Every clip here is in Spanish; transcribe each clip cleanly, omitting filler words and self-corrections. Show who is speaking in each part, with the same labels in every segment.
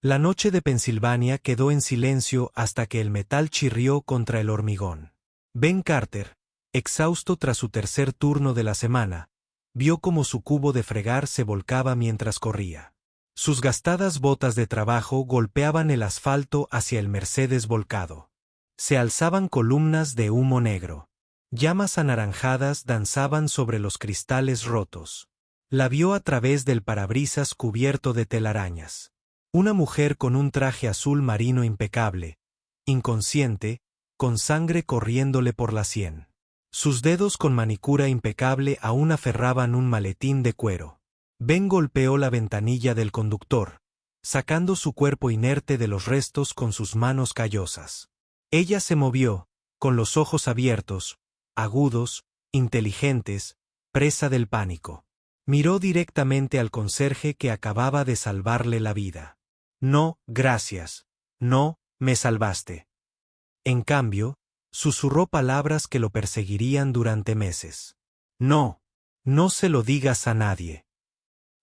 Speaker 1: La noche de Pensilvania quedó en silencio hasta que el metal chirrió contra el hormigón. Ben Carter, exhausto tras su tercer turno de la semana, vio cómo su cubo de fregar se volcaba mientras corría. Sus gastadas botas de trabajo golpeaban el asfalto hacia el Mercedes volcado. Se alzaban columnas de humo negro. Llamas anaranjadas danzaban sobre los cristales rotos. La vio a través del parabrisas cubierto de telarañas. Una mujer con un traje azul marino impecable, inconsciente, con sangre corriéndole por la sien. Sus dedos con manicura impecable aún aferraban un maletín de cuero. Ben golpeó la ventanilla del conductor, sacando su cuerpo inerte de los restos con sus manos callosas. Ella se movió, con los ojos abiertos, agudos, inteligentes, presa del pánico. Miró directamente al conserje que acababa de salvarle la vida. No, gracias. No, me salvaste. En cambio, susurró palabras que lo perseguirían durante meses. No, no se lo digas a nadie.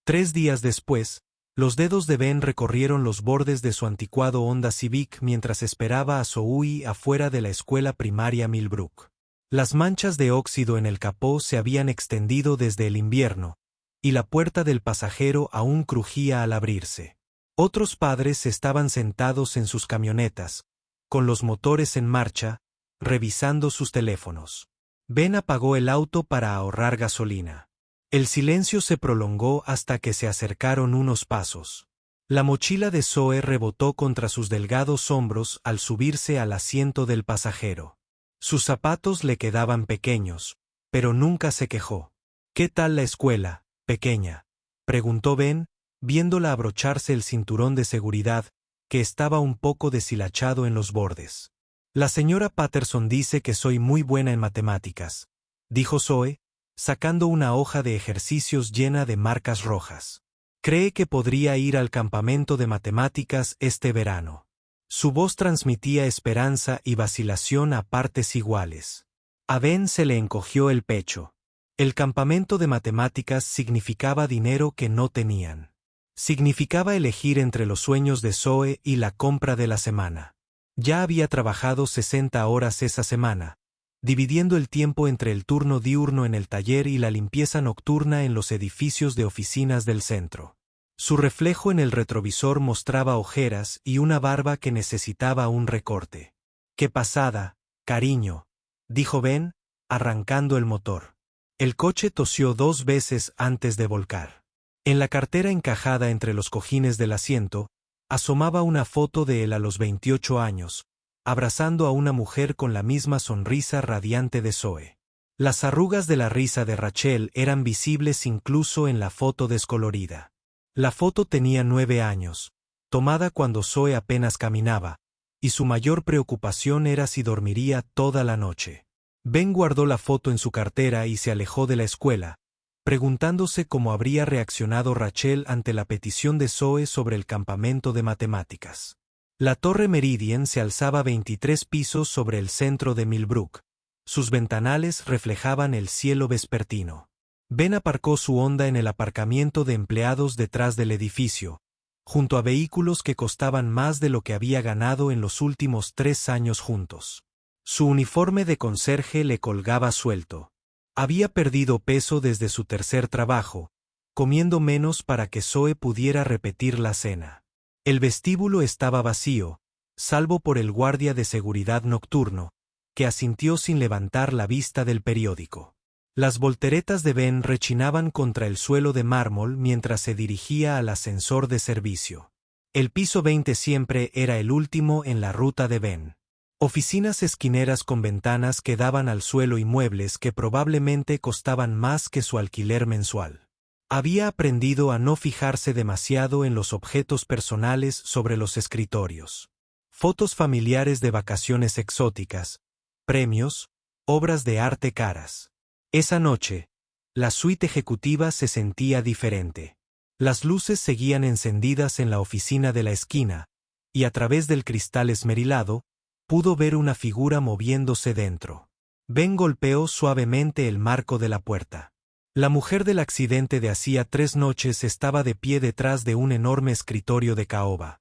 Speaker 1: 3 días después, los dedos de Ben recorrieron los bordes de su anticuado Honda Civic mientras esperaba a Zoe afuera de la escuela primaria Millbrook. Las manchas de óxido en el capó se habían extendido desde el invierno, y la puerta del pasajero aún crujía al abrirse. Otros padres estaban sentados en sus camionetas, con los motores en marcha, revisando sus teléfonos. Ben apagó el auto para ahorrar gasolina. El silencio se prolongó hasta que se acercaron unos pasos. La mochila de Zoe rebotó contra sus delgados hombros al subirse al asiento del pasajero. Sus zapatos le quedaban pequeños, pero nunca se quejó. ¿Qué tal la escuela, pequeña?, preguntó Ben, viéndola abrocharse el cinturón de seguridad, que estaba un poco deshilachado en los bordes. La señora Patterson dice que soy muy buena en matemáticas, dijo Zoe, sacando una hoja de ejercicios llena de marcas rojas. Cree que podría ir al campamento de matemáticas este verano. Su voz transmitía esperanza y vacilación a partes iguales. A Ben se le encogió el pecho. El campamento de matemáticas significaba dinero que no tenían. Significaba elegir entre los sueños de Zoe y la compra de la semana. Ya había trabajado 60 horas esa semana, dividiendo el tiempo entre el turno diurno en el taller y la limpieza nocturna en los edificios de oficinas del centro. Su reflejo en el retrovisor mostraba ojeras y una barba que necesitaba un recorte. «¡Qué pasada, cariño!», dijo Ben, arrancando el motor. El coche tosió 2 veces antes de volcar. En la cartera encajada entre los cojines del asiento, asomaba una foto de él a los 28 años, abrazando a una mujer con la misma sonrisa radiante de Zoe. Las arrugas de la risa de Rachel eran visibles incluso en la foto descolorida. La foto tenía 9 años, tomada cuando Zoe apenas caminaba, y su mayor preocupación era si dormiría toda la noche. Ben guardó la foto en su cartera y se alejó de la escuela, preguntándose cómo habría reaccionado Rachel ante la petición de Zoe sobre el campamento de matemáticas. La Torre Meridian se alzaba 23 pisos sobre el centro de Millbrook. Sus ventanales reflejaban el cielo vespertino. Ben aparcó su Honda en el aparcamiento de empleados detrás del edificio, junto a vehículos que costaban más de lo que había ganado en los últimos 3 años juntos. Su uniforme de conserje le colgaba suelto. Había perdido peso desde su tercer trabajo, comiendo menos para que Zoe pudiera repetir la cena. El vestíbulo estaba vacío, salvo por el guardia de seguridad nocturno, que asintió sin levantar la vista del periódico. Las volteretas de Ben rechinaban contra el suelo de mármol mientras se dirigía al ascensor de servicio. El piso 20 siempre era el último en la ruta de Ben. Oficinas esquineras con ventanas que daban al suelo y muebles que probablemente costaban más que su alquiler mensual. Había aprendido a no fijarse demasiado en los objetos personales sobre los escritorios. Fotos familiares de vacaciones exóticas, premios, obras de arte caras. Esa noche, la suite ejecutiva se sentía diferente. Las luces seguían encendidas en la oficina de la esquina, y a través del cristal esmerilado, pudo ver una figura moviéndose dentro. Ben golpeó suavemente el marco de la puerta. La mujer del accidente de hacía 3 noches estaba de pie detrás de un enorme escritorio de caoba.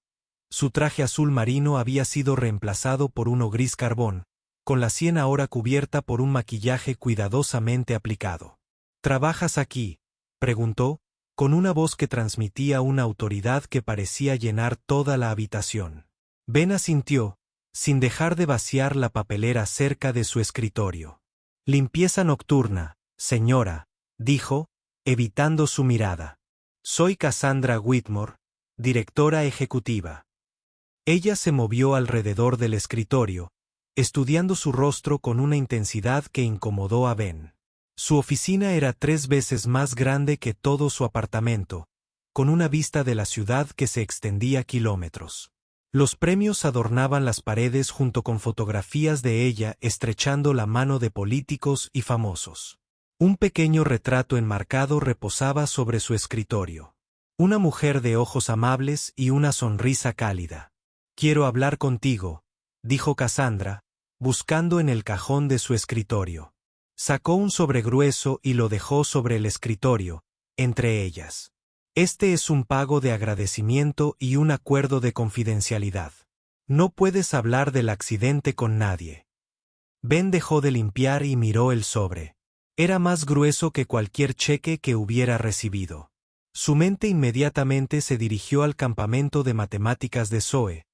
Speaker 1: Su traje azul marino había sido reemplazado por uno gris carbón, con la sien ahora cubierta por un maquillaje cuidadosamente aplicado. ¿Trabajas aquí?, preguntó, con una voz que transmitía una autoridad que parecía llenar toda la habitación. Ben asintió, sin dejar de vaciar la papelera cerca de su escritorio. Limpieza nocturna, señora, dijo, evitando su mirada. Soy Cassandra Whitmore, directora ejecutiva. Ella se movió alrededor del escritorio, estudiando su rostro con una intensidad que incomodó a Ben. Su oficina era 3 veces más grande que todo su apartamento, con una vista de la ciudad que se extendía kilómetros. Los premios adornaban las paredes junto con fotografías de ella estrechando la mano de políticos y famosos. Un pequeño retrato enmarcado reposaba sobre su escritorio. Una mujer de ojos amables y una sonrisa cálida. «Quiero hablar contigo», dijo Cassandra, buscando en el cajón de su escritorio. Sacó un sobre grueso y lo dejó sobre el escritorio, entre ellas. Este es un pago de agradecimiento y un acuerdo de confidencialidad. No puedes hablar del accidente con nadie. Ben dejó de limpiar y miró el sobre. Era más grueso que cualquier cheque que hubiera recibido. Su mente inmediatamente se dirigió al campamento de matemáticas de Zoe,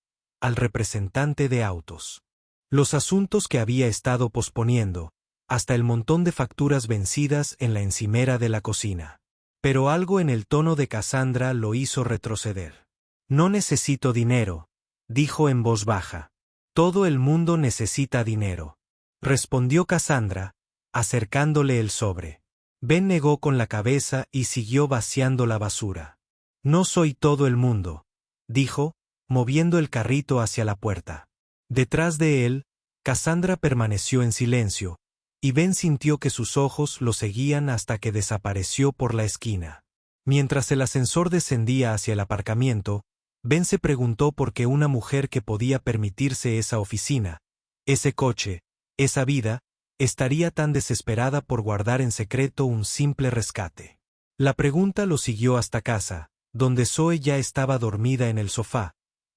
Speaker 1: al representante de autos. Los asuntos que había estado posponiendo, hasta el montón de facturas vencidas en la encimera de la cocina. Pero algo en el tono de Cassandra lo hizo retroceder. «No necesito dinero», dijo en voz baja. «Todo el mundo necesita dinero», respondió Cassandra, acercándole el sobre. Ben negó con la cabeza y siguió vaciando la basura. «No soy todo el mundo», dijo, moviendo el carrito hacia la puerta. Detrás de él, Cassandra permaneció en silencio, y Ben sintió que sus ojos lo seguían hasta que desapareció por la esquina. Mientras el ascensor descendía hacia el aparcamiento, Ben se preguntó por qué una mujer que podía permitirse esa oficina, ese coche, esa vida, estaría tan desesperada por guardar en secreto un simple rescate. La pregunta lo siguió hasta casa, donde Zoe ya estaba dormida en el sofá,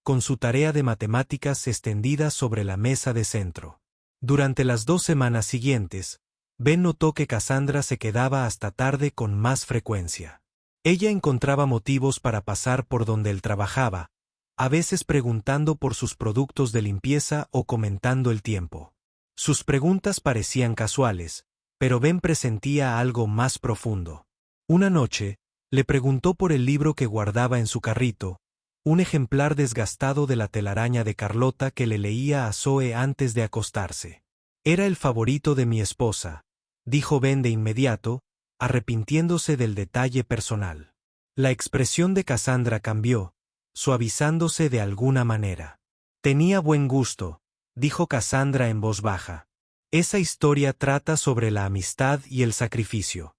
Speaker 1: con su tarea de matemáticas extendida sobre la mesa de centro. Durante las 2 semanas siguientes, Ben notó que Cassandra se quedaba hasta tarde con más frecuencia. Ella encontraba motivos para pasar por donde él trabajaba, a veces preguntando por sus productos de limpieza o comentando el tiempo. Sus preguntas parecían casuales, pero Ben presentía algo más profundo. Una noche, le preguntó por el libro que guardaba en su carrito, un ejemplar desgastado de La telaraña de Carlota que le leía a Zoe antes de acostarse. «Era el favorito de mi esposa», dijo Ben de inmediato, arrepintiéndose del detalle personal. La expresión de Cassandra cambió, suavizándose de alguna manera. «Tenía buen gusto», dijo Cassandra en voz baja. «Esa historia trata sobre la amistad y el sacrificio».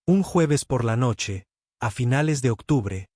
Speaker 1: Un jueves por la noche, a finales de octubre,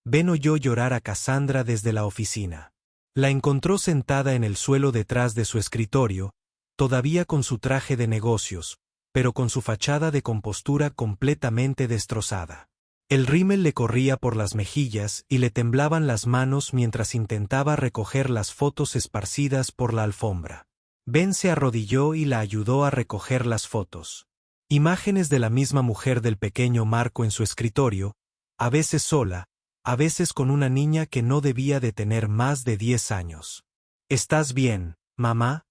Speaker 1: Ben oyó llorar a Cassandra desde la oficina. La encontró sentada en el suelo detrás de su escritorio, todavía con su traje de negocios, pero con su fachada de compostura completamente destrozada. El rímel le corría por las mejillas y le temblaban las manos mientras intentaba recoger las fotos esparcidas por la alfombra. Ben se arrodilló y la ayudó a recoger las fotos. Imágenes de la misma mujer del pequeño marco en su escritorio, a veces sola, a veces con una niña que no debía de tener más de 10 años. «¿Estás bien, mamá?»,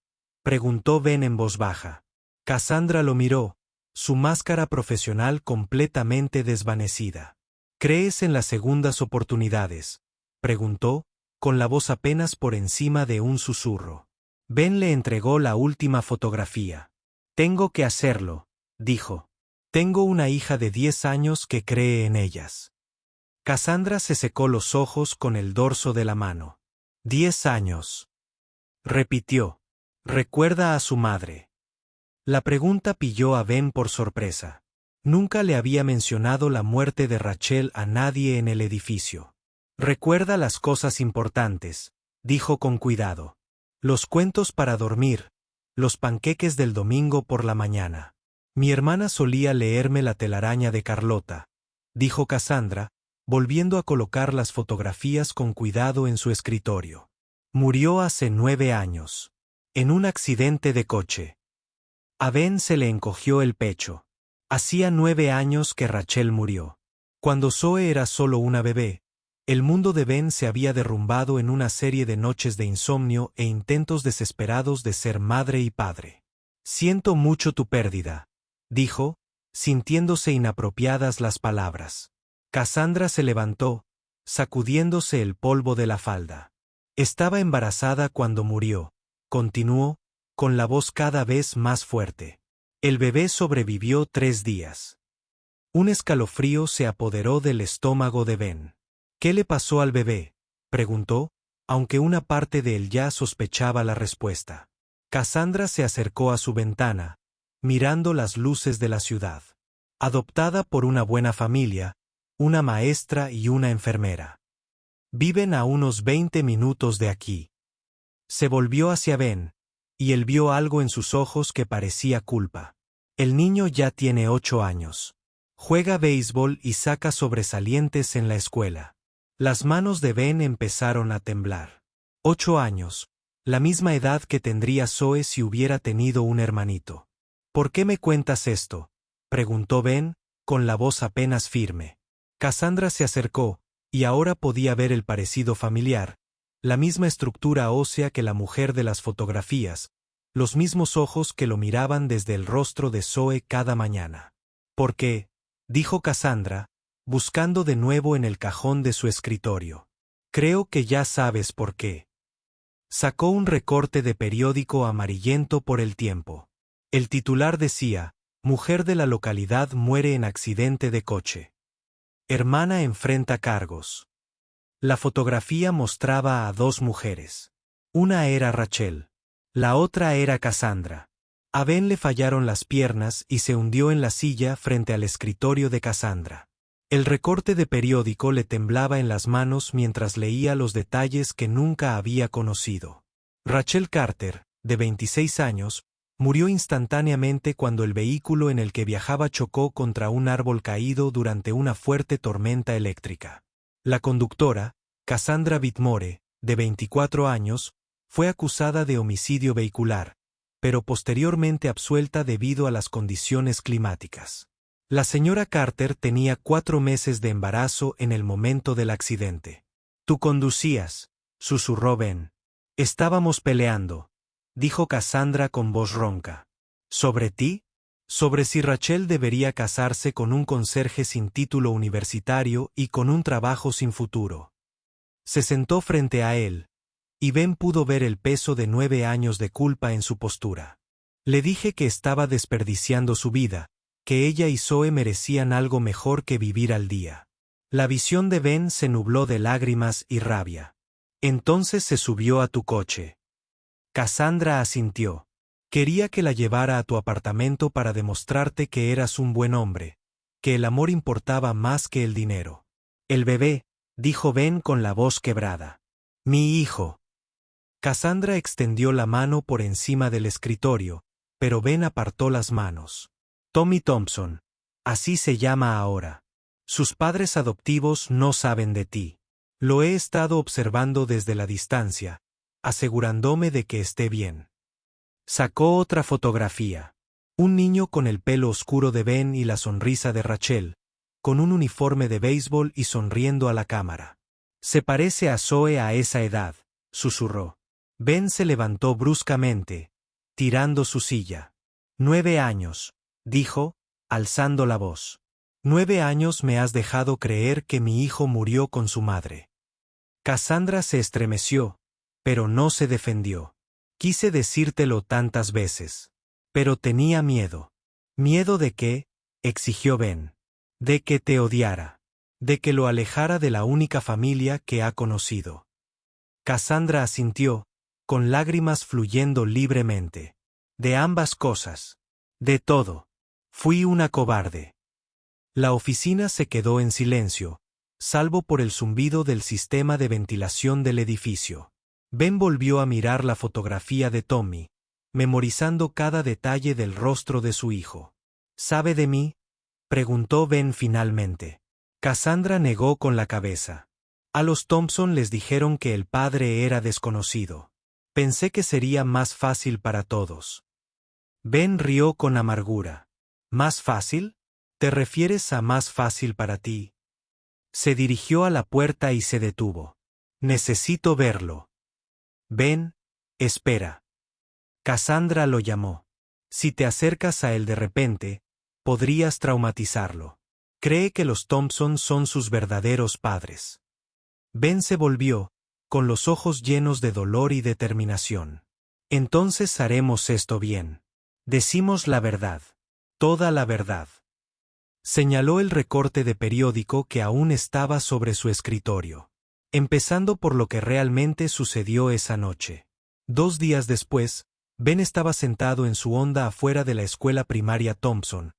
Speaker 1: preguntó Ben en voz baja. Cassandra lo miró, su máscara profesional completamente desvanecida. «¿Crees en las segundas oportunidades?», preguntó, con la voz apenas por encima de un susurro. Ben le entregó la última fotografía. «Tengo que hacerlo», dijo. «Tengo una hija de 10 años que cree en ellas». Cassandra se secó los ojos con el dorso de la mano. «10 años», repitió. «Recuerda a su madre». La pregunta pilló a Ben por sorpresa. Nunca le había mencionado la muerte de Rachel a nadie en el edificio. «Recuerda las cosas importantes», dijo con cuidado. «Los cuentos para dormir, los panqueques del domingo por la mañana. Mi hermana solía leerme La telaraña de Carlota», dijo Cassandra, volviendo a colocar las fotografías con cuidado en su escritorio. Murió hace 9 años. En un accidente de coche. A Ben se le encogió el pecho. Hacía 9 años que Rachel murió. Cuando Zoe era solo una bebé, el mundo de Ben se había derrumbado en una serie de noches de insomnio e intentos desesperados de ser madre y padre. Siento mucho tu pérdida, dijo, sintiéndose inapropiadas las palabras. Cassandra se levantó, sacudiéndose el polvo de la falda. Estaba embarazada cuando murió, continuó, con la voz cada vez más fuerte. El bebé sobrevivió 3 días. Un escalofrío se apoderó del estómago de Ben. ¿Qué le pasó al bebé?, preguntó, aunque una parte de él ya sospechaba la respuesta. Cassandra se acercó a su ventana, mirando las luces de la ciudad. Adoptada por una buena familia, una maestra y una enfermera. Viven a unos 20 minutos de aquí. Se volvió hacia Ben, y él vio algo en sus ojos que parecía culpa. El niño ya tiene 8 años. Juega béisbol y saca sobresalientes en la escuela. Las manos de Ben empezaron a temblar. 8 años, la misma edad que tendría Zoe si hubiera tenido un hermanito. ¿Por qué me cuentas esto?, preguntó Ben, con la voz apenas firme. Cassandra se acercó, y ahora podía ver el parecido familiar, la misma estructura ósea que la mujer de las fotografías, los mismos ojos que lo miraban desde el rostro de Zoe cada mañana. ¿Por qué?, dijo Cassandra, buscando de nuevo en el cajón de su escritorio. Creo que ya sabes por qué. Sacó un recorte de periódico amarillento por el Tiempo. El titular decía: mujer de la localidad muere en accidente de coche. Hermana enfrenta cargos. La fotografía mostraba a 2 mujeres. Una era Rachel. La otra era Cassandra. A Ben le fallaron las piernas y se hundió en la silla frente al escritorio de Cassandra. El recorte de periódico le temblaba en las manos mientras leía los detalles que nunca había conocido. Rachel Carter, de 26 años, murió instantáneamente cuando el vehículo en el que viajaba chocó contra un árbol caído durante una fuerte tormenta eléctrica. La conductora, Cassandra Whitmore, de 24 años, fue acusada de homicidio vehicular, pero posteriormente absuelta debido a las condiciones climáticas. La señora Carter tenía 4 meses de embarazo en el momento del accidente. Tú conducías, susurró Ben. Estábamos peleando, dijo Cassandra con voz ronca. ¿Sobre ti? Sobre si Rachel debería casarse con un conserje sin título universitario y con un trabajo sin futuro. Se sentó frente a él, y Ben pudo ver el peso de 9 años de culpa en su postura. Le dije que estaba desperdiciando su vida, que ella y Zoe merecían algo mejor que vivir al día. La visión de Ben se nubló de lágrimas y rabia. Entonces se subió a tu coche. Cassandra asintió. Quería que la llevara a tu apartamento para demostrarte que eras un buen hombre, que el amor importaba más que el dinero. El bebé, dijo Ben con la voz quebrada. Mi hijo. Cassandra extendió la mano por encima del escritorio, pero Ben apartó las manos. Tommy Thompson. Así se llama ahora. Sus padres adoptivos no saben de ti. Lo he estado observando desde la distancia, asegurándome de que esté bien. Sacó otra fotografía. Un niño con el pelo oscuro de Ben y la sonrisa de Rachel, con un uniforme de béisbol y sonriendo a la cámara. Se parece a Zoe a esa edad, susurró. Ben se levantó bruscamente, tirando su silla. 9 años, dijo, alzando la voz. 9 años me has dejado creer que mi hijo murió con su madre. Cassandra se estremeció, pero no se defendió. Quise decírtelo tantas veces. Pero tenía miedo. ¿Miedo de qué?, exigió Ben. De que te odiara. De que lo alejara de la única familia que ha conocido. Cassandra asintió, con lágrimas fluyendo libremente. De ambas cosas. De todo. Fui una cobarde. La oficina se quedó en silencio, salvo por el zumbido del sistema de ventilación del edificio. Ben volvió a mirar la fotografía de Tommy, memorizando cada detalle del rostro de su hijo. ¿Sabe de mí?, preguntó Ben finalmente. Cassandra negó con la cabeza. A los Thompson les dijeron que el padre era desconocido. Pensé que sería más fácil para todos. Ben rió con amargura. ¿Más fácil? ¿Te refieres a más fácil para ti? Se dirigió a la puerta y se detuvo. Necesito verlo. Ben, espera. Cassandra lo llamó. Si te acercas a él de repente, podrías traumatizarlo. Cree que los Thompson son sus verdaderos padres. Ben se volvió, con los ojos llenos de dolor y determinación. Entonces haremos esto bien. Decimos la verdad. Toda la verdad. Señaló el recorte de periódico que aún estaba sobre su escritorio. Empezando por lo que realmente sucedió esa noche. 2 días después, Ben estaba sentado en su honda afuera de la escuela primaria Thompson,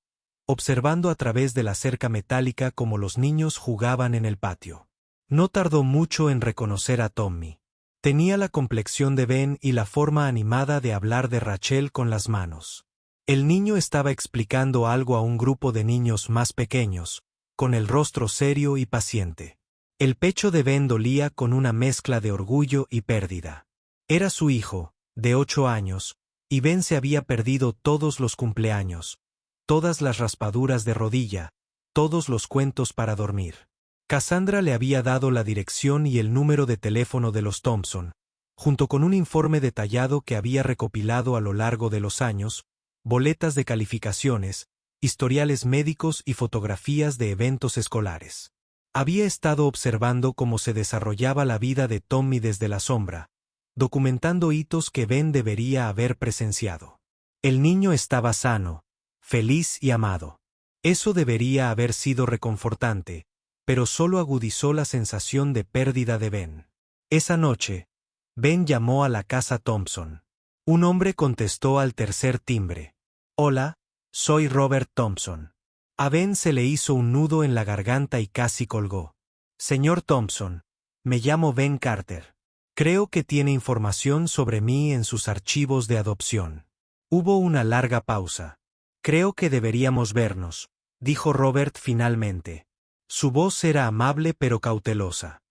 Speaker 1: observando a través de la cerca metálica cómo los niños jugaban en el patio. No tardó mucho en reconocer a Tommy. Tenía la complexión de Ben y la forma animada de hablar de Rachel con las manos. El niño estaba explicando algo a un grupo de niños más pequeños, con el rostro serio y paciente. El pecho de Ben dolía con una mezcla de orgullo y pérdida. Era su hijo, de 8 años, y Ben se había perdido todos los cumpleaños, todas las raspaduras de rodilla, todos los cuentos para dormir. Cassandra le había dado la dirección y el número de teléfono de los Thompson, junto con un informe detallado que había recopilado a lo largo de los años, boletas de calificaciones, historiales médicos y fotografías de eventos escolares. Había estado observando cómo se desarrollaba la vida de Tommy desde la sombra, documentando hitos que Ben debería haber presenciado. El niño estaba sano, feliz y amado. Eso debería haber sido reconfortante, pero solo agudizó la sensación de pérdida de Ben. Esa noche, Ben llamó a la casa Thompson. Un hombre contestó al tercer timbre. Hola, soy Robert Thompson. A Ben se le hizo un nudo en la garganta y casi colgó. Señor Thompson, me llamo Ben Carter. Creo que tiene información sobre mí en sus archivos de adopción. Hubo una larga pausa. Creo que deberíamos vernos, dijo Robert finalmente. Su voz era amable pero cautelosa.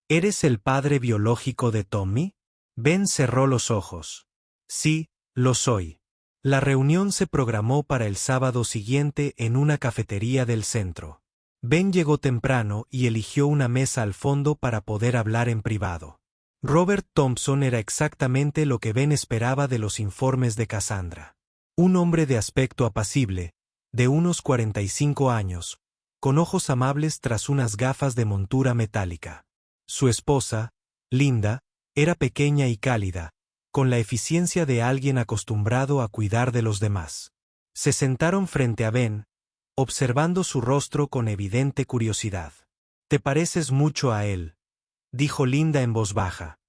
Speaker 1: ¿Eres el padre biológico de Tommy? Ben cerró los ojos. Sí, lo soy. La reunión se programó para el sábado siguiente en una cafetería del centro. Ben llegó temprano y eligió una mesa al fondo para poder hablar en privado. Robert Thompson era exactamente lo que Ben esperaba de los informes de Cassandra. Un hombre de aspecto apacible, de unos 45 años, con ojos amables tras unas gafas de montura metálica. Su esposa, Linda, era pequeña y cálida, con la eficiencia de alguien acostumbrado a cuidar de los demás. Se sentaron frente a Ben, observando su rostro con evidente curiosidad. «Te pareces mucho a él», dijo Linda en voz baja.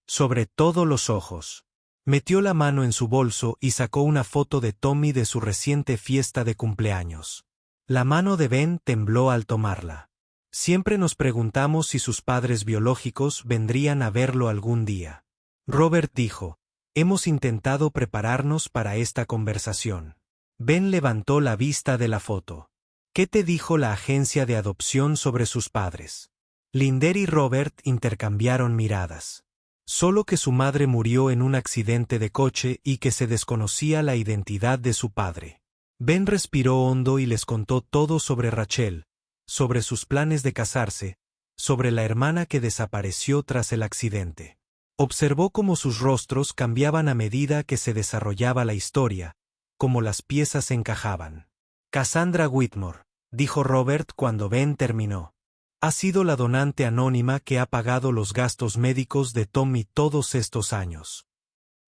Speaker 1: «Sobre todo los ojos». Metió la mano en su bolso y sacó una foto de Tommy de su reciente fiesta de cumpleaños. La mano de Ben tembló al tomarla. Siempre nos preguntamos si sus padres biológicos vendrían a verlo algún día. Robert dijo, hemos intentado prepararnos para esta conversación. Ben levantó la vista de la foto. ¿Qué te dijo la agencia de adopción sobre sus padres? Linder y Robert intercambiaron miradas. Solo que su madre murió en un accidente de coche y que se desconocía la identidad de su padre. Ben respiró hondo y les contó todo sobre Rachel, sobre sus planes de casarse, sobre la hermana que desapareció tras el accidente. Observó cómo sus rostros cambiaban a medida que se desarrollaba la historia, cómo las piezas encajaban. Cassandra Whitmore, dijo Robert cuando Ben terminó. Ha sido la donante anónima que ha pagado los gastos médicos de Tommy todos estos años.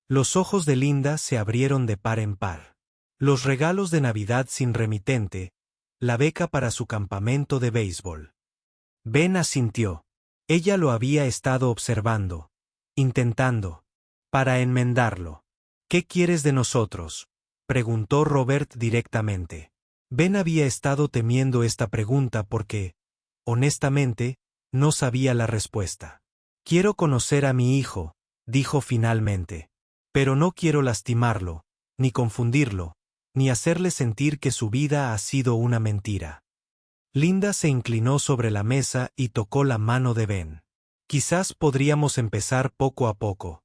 Speaker 1: Los ojos de Linda se abrieron de par en par. Los regalos de Navidad sin remitente, la beca para su campamento de béisbol. Ben asintió. Ella lo había estado observando, intentando, para enmendarlo. ¿Qué quieres de nosotros?, preguntó Robert directamente. Ben había estado temiendo esta pregunta porque, honestamente, no sabía la respuesta. Quiero conocer a mi hijo, dijo finalmente. Pero no quiero lastimarlo, ni confundirlo, ni hacerle sentir que su vida ha sido una mentira. Linda se inclinó sobre la mesa y tocó la mano de Ben. Quizás podríamos empezar poco a poco.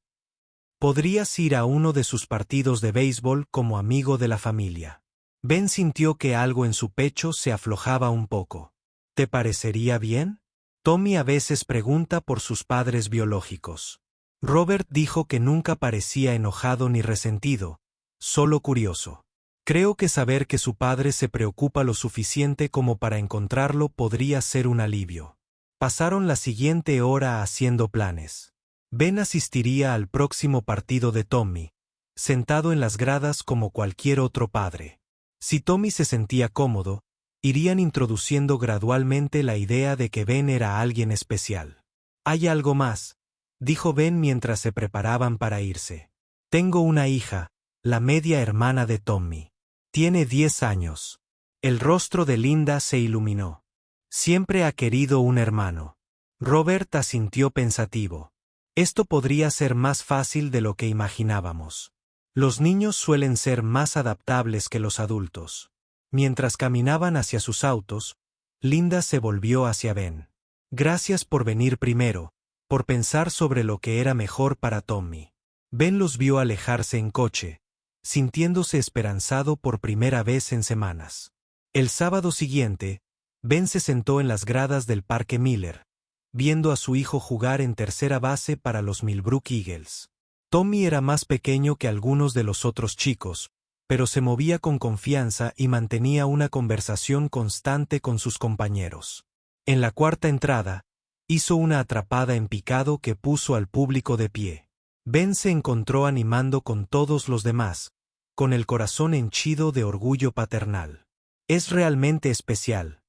Speaker 1: Podrías ir a uno de sus partidos de béisbol como amigo de la familia. Ben sintió que algo en su pecho se aflojaba un poco. ¿Te parecería bien? Tommy a veces pregunta por sus padres biológicos. Robert dijo que nunca parecía enojado ni resentido, solo curioso. Creo que saber que su padre se preocupa lo suficiente como para encontrarlo podría ser un alivio. Pasaron la siguiente hora haciendo planes. Ben asistiría al próximo partido de Tommy, sentado en las gradas como cualquier otro padre. Si Tommy se sentía cómodo, irían introduciendo gradualmente la idea de que Ben era alguien especial. «Hay algo más», dijo Ben mientras se preparaban para irse. «Tengo una hija, la media hermana de Tommy. Tiene 10 años». El rostro de Linda se iluminó. «Siempre ha querido un hermano». Robert asintió pensativo. «Esto podría ser más fácil de lo que imaginábamos. Los niños suelen ser más adaptables que los adultos». Mientras caminaban hacia sus autos, Linda se volvió hacia Ben. «Gracias por venir primero, por pensar sobre lo que era mejor para Tommy». Ben los vio alejarse en coche, sintiéndose esperanzado por primera vez en semanas. El sábado siguiente, Ben se sentó en las gradas del Parque Miller, viendo a su hijo jugar en tercera base para los Millbrook Eagles. Tommy era más pequeño que algunos de los otros chicos, pero se movía con confianza y mantenía una conversación constante con sus compañeros. En la cuarta entrada, hizo una atrapada en picado que puso al público de pie. Ben se encontró animando con todos los demás, con el corazón henchido de orgullo paternal. «Es realmente especial,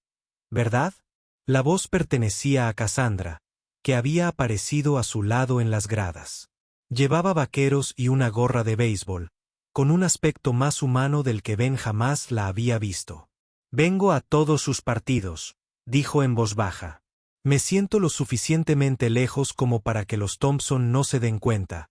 Speaker 1: ¿verdad?». La voz pertenecía a Cassandra, que había aparecido a su lado en las gradas. Llevaba vaqueros y una gorra de béisbol, con un aspecto más humano del que Ben jamás la había visto. «Vengo a todos sus partidos», dijo en voz baja. «Me siento lo suficientemente lejos como para que los Thompson no se den cuenta,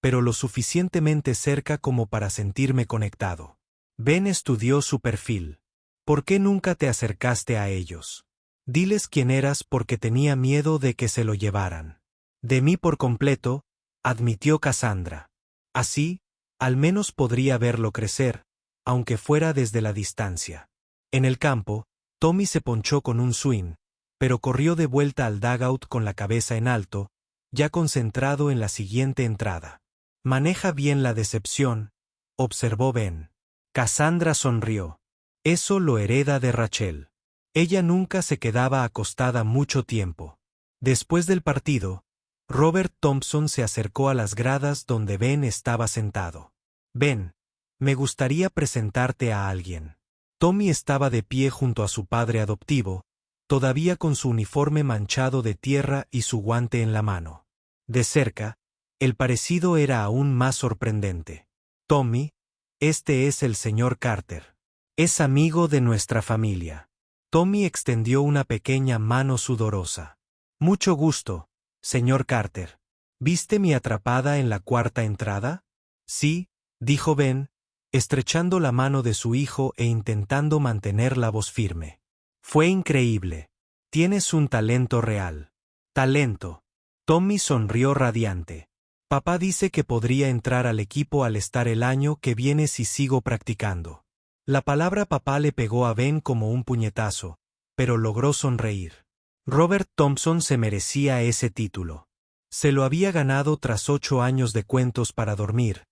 Speaker 1: pero lo suficientemente cerca como para sentirme conectado». Ben estudió su perfil. «¿Por qué nunca te acercaste a ellos? Diles quién eras porque tenía miedo de que se lo llevaran». «De mí por completo», admitió Cassandra. «Así, al menos podría verlo crecer, aunque fuera desde la distancia». En el campo, Tommy se ponchó con un swing, pero corrió de vuelta al dugout con la cabeza en alto, ya concentrado en la siguiente entrada. «Maneja bien la decepción», observó Ben. Cassandra sonrió. «Eso lo hereda de Rachel. Ella nunca se quedaba acostada mucho tiempo». Después del partido, Robert Thompson se acercó a las gradas donde Ben estaba sentado. «Ben, me gustaría presentarte a alguien». Tommy estaba de pie junto a su padre adoptivo, todavía con su uniforme manchado de tierra y su guante en la mano. De cerca, el parecido era aún más sorprendente. «Tommy, este es el señor Carter. Es amigo de nuestra familia». Tommy extendió una pequeña mano sudorosa. «Mucho gusto, señor Carter. ¿Viste mi atrapada en la cuarta entrada?». «Sí», dijo Ben, estrechando la mano de su hijo e intentando mantener la voz firme. «Fue increíble. Tienes un talento real». «Talento». Tommy sonrió radiante. «Papá dice que podría entrar al equipo al estar el año que viene si sigo practicando». La palabra papá le pegó a Ben como un puñetazo, pero logró sonreír. Robert Thompson se merecía ese título. Se lo había ganado tras 8 años de cuentos para dormir,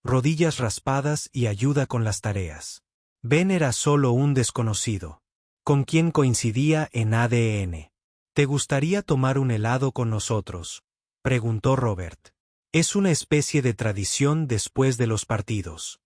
Speaker 1: rodillas raspadas y ayuda con las tareas. Ben era solo un desconocido, con quien coincidía en ADN. «¿Te gustaría tomar un helado con nosotros?», preguntó Robert. «Es una especie de tradición después de los partidos».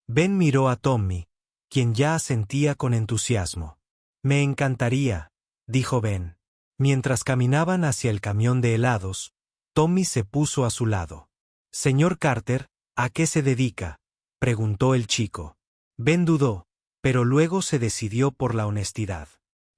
Speaker 1: Ben miró a Tommy, quien ya asentía con entusiasmo. «Me encantaría», dijo Ben. Mientras caminaban hacia el camión de helados, Tommy se puso a su lado. «Señor Carter, ¿a qué se dedica?», preguntó el chico. Ben dudó, pero luego se decidió por la honestidad.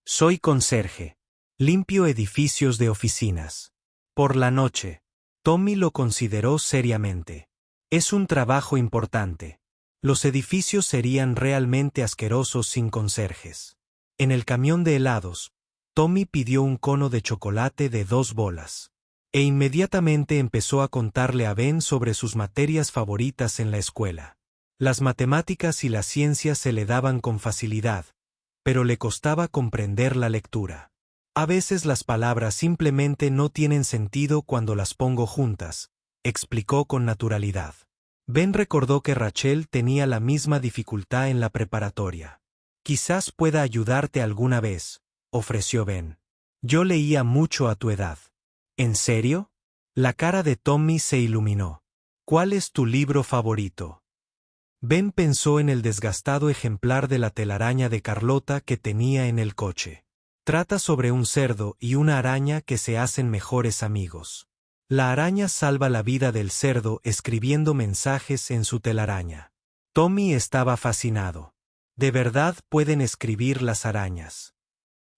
Speaker 1: «Soy conserje. Limpio edificios de oficinas. Por la noche». Tommy lo consideró seriamente. «Es un trabajo importante. Los edificios serían realmente asquerosos sin conserjes». En el camión de helados, Tommy pidió un cono de chocolate de 2 bolas. E inmediatamente empezó a contarle a Ben sobre sus materias favoritas en la escuela. Las matemáticas y las ciencias se le daban con facilidad, pero le costaba comprender la lectura. A veces las palabras simplemente no tienen sentido cuando las pongo juntas, explicó con naturalidad. Ben recordó que Rachel tenía la misma dificultad en la preparatoria. Quizás pueda ayudarte alguna vez, ofreció Ben. Yo leía mucho a tu edad. ¿En serio? La cara de Tommy se iluminó. ¿Cuál es tu libro favorito? Ben pensó en el desgastado ejemplar de la telaraña de Carlota que tenía en el coche. Trata sobre un cerdo y una araña que se hacen mejores amigos. La araña salva la vida del cerdo escribiendo mensajes en su telaraña. Tommy estaba fascinado. ¿De verdad pueden escribir las arañas?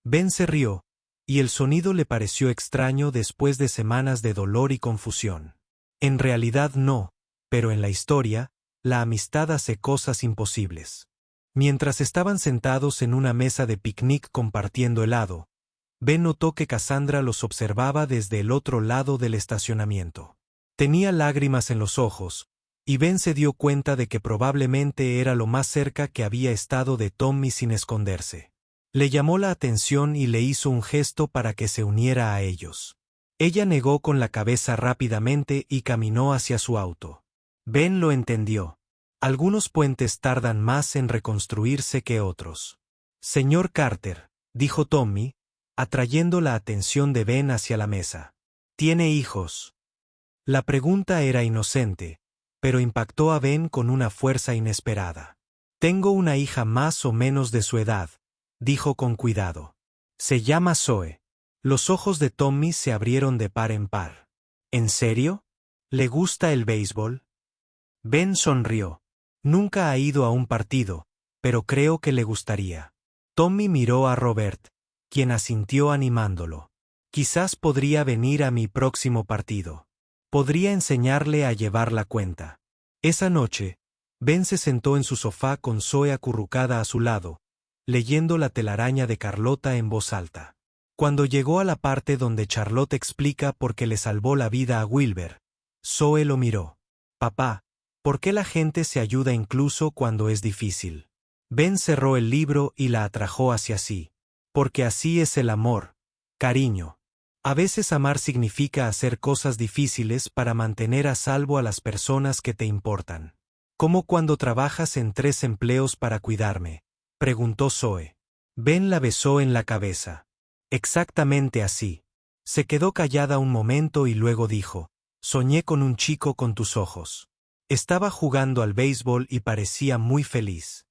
Speaker 1: Ben se rió, y el sonido le pareció extraño después de semanas de dolor y confusión. En realidad no, pero en la historia, la amistad hace cosas imposibles. Mientras estaban sentados en una mesa de picnic compartiendo helado, Ben notó que Cassandra los observaba desde el otro lado del estacionamiento. Tenía lágrimas en los ojos, y Ben se dio cuenta de que probablemente era lo más cerca que había estado de Tommy sin esconderse. Le llamó la atención y le hizo un gesto para que se uniera a ellos. Ella negó con la cabeza rápidamente y caminó hacia su auto. Ben lo entendió. Algunos puentes tardan más en reconstruirse que otros. Señor Carter, dijo Tommy, atrayendo la atención de Ben hacia la mesa. ¿Tiene hijos? La pregunta era inocente, pero impactó a Ben con una fuerza inesperada. Tengo una hija más o menos de su edad, dijo con cuidado. Se llama Zoe. Los ojos de Tommy se abrieron de par en par. ¿En serio? ¿Le gusta el béisbol? Ben sonrió. Nunca ha ido a un partido, pero creo que le gustaría. Tommy miró a Robert, quien asintió animándolo. Quizás podría venir a mi próximo partido. Podría enseñarle a llevar la cuenta. Esa noche, Ben se sentó en su sofá con Zoe acurrucada a su lado, leyendo la telaraña de Carlota en voz alta. Cuando llegó a la parte donde Charlotte explica por qué le salvó la vida a Wilber, Zoe lo miró. Papá, ¿por qué la gente se ayuda incluso cuando es difícil? Ben cerró el libro y la atrajo hacia sí. Porque así es el amor, cariño. A veces amar significa hacer cosas difíciles para mantener a salvo a las personas que te importan. ¿Cómo cuando trabajas en 3 empleos para cuidarme?, preguntó Zoe. Ben la besó en la cabeza. Exactamente así. Se quedó callada un momento y luego dijo, soñé con un chico con tus ojos. Estaba jugando al béisbol y parecía muy feliz.